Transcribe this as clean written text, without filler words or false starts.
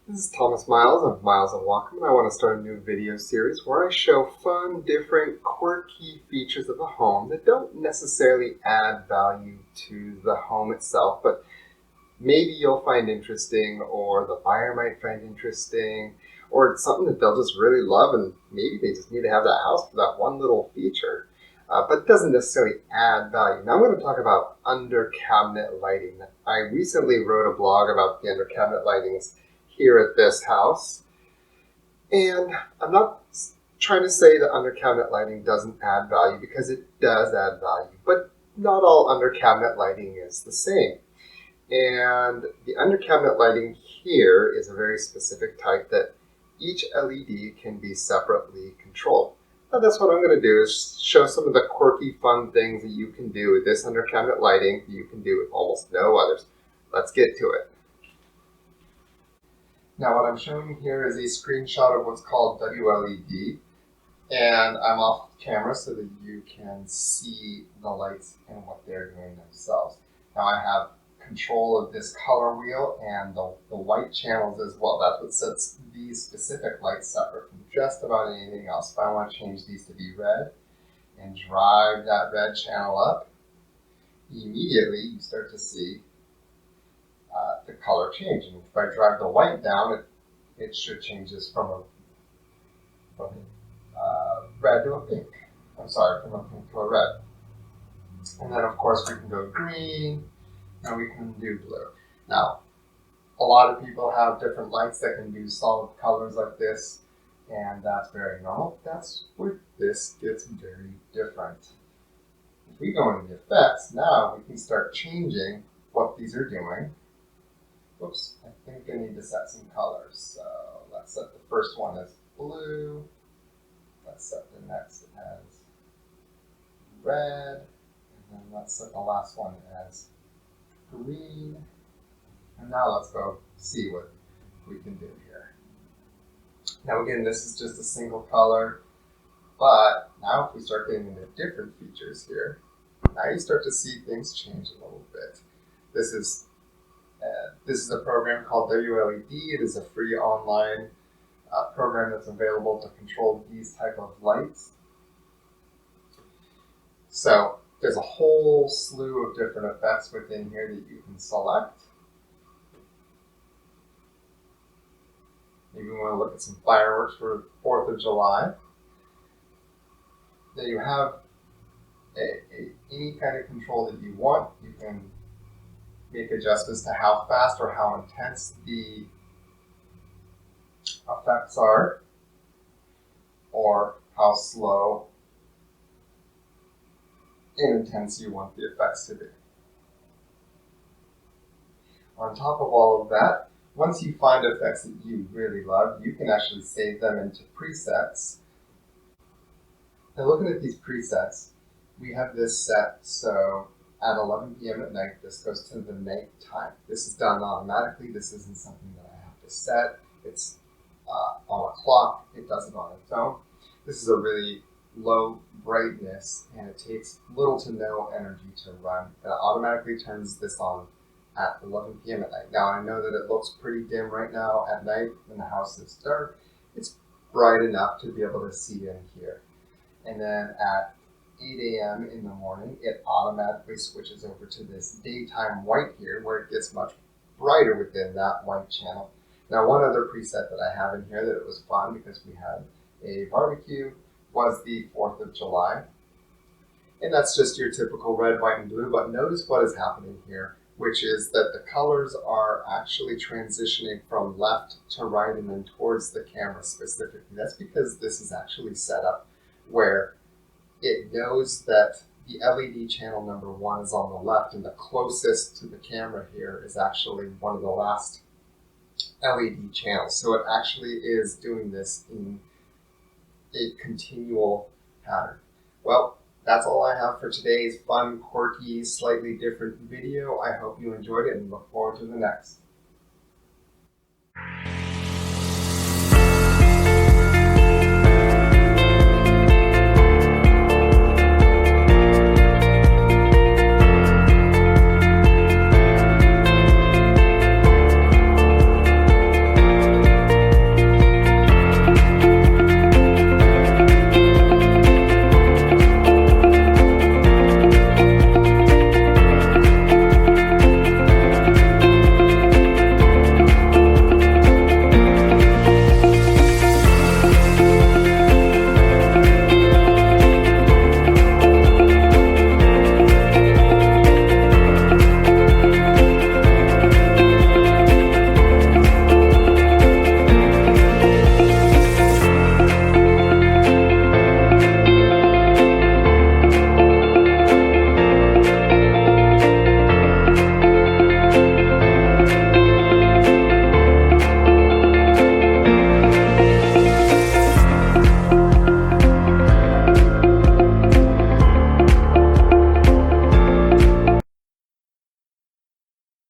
This is Thomas Miles of Miles of Wacom, and I want to start a new video series where I show fun, different, quirky features of a home that don't necessarily add value to the home itself, but maybe you'll find interesting, or the buyer might find interesting, or it's something that they'll just really love, and maybe they just need to have that house for that one little feature. But it doesn't necessarily add value. Now I'm going to talk about under cabinet lighting. I recently wrote a blog about the under cabinet lightings here at this house. And I'm not trying to say that under cabinet lighting doesn't add value, because it does add value, but not all under cabinet lighting is the same. And the under cabinet lighting here is a very specific type that each LED can be separately controlled. Now that's what I'm going to do, is show some of the quirky, fun things that you can do with this under cabinet lighting that you can do with almost no others. Let's get to it. Now what I'm showing here is a screenshot of what's called WLED, and I'm off camera so that you can see the lights and what they're doing themselves. Now I have control of this color wheel and the white channels as well. That's what sets these specific lights separate from just about anything else. If I want to change these to be red and drive that red channel up, immediately you start to see the color change. And if I drive the white down, it should change this from a red to a pink. I'm sorry, from a pink to a red. And then of course we can go green, and we can do blue. Now, a lot of people have different lights that can do solid colors like this, and that's very normal. That's where this gets very different. If we go into the effects, now we can start changing what these are doing. Whoops, I think I need to set some colors. So let's set the first one as blue. Let's set the next as red. And then let's set the last one as green. And now let's go see what we can do here. Now again, this is just a single color, but now if we start getting into different features here, now you start to see things change a little bit. This is a program called WLED. It is a free online program that's available to control these type of lights. So there's a whole slew of different effects within here that you can select. Maybe we want to look at some fireworks for 4th of July. Then you have any kind of control that you want. You can make adjustments to how fast or how intense the effects are, or how slow and intense you want the effects to be. On top of all of that, once you find effects that you really love, you can actually save them into presets. Now looking at these presets, we have this set, so at 11 p.m. at night, this goes to the night time. This is done automatically. This isn't something that I have to set. It's on a clock. It does it on its own. This is a really low brightness, and it takes little to no energy to run. It automatically turns this on at 11 p.m. at night. Now I know that it looks pretty dim right now at night when the house is dark. It's bright enough to be able to see in here. And then at 8 a.m. in the morning, it automatically switches over to this daytime white here, where it gets much brighter within that white channel. Now one other preset that I have in here that it was fun because we had a barbecue was the 4th of July. And that's just your typical red, white, and blue, but notice what is happening here, which is that the colors are actually transitioning from left to right and then towards the camera specifically. That's because this is actually set up where it knows that the LED channel number 1 is on the left, and the closest to the camera here is actually one of the last LED channels. So it actually is doing this in a continual pattern. Well, that's all I have for today's fun, quirky, slightly different video. I hope you enjoyed it and look forward to the next.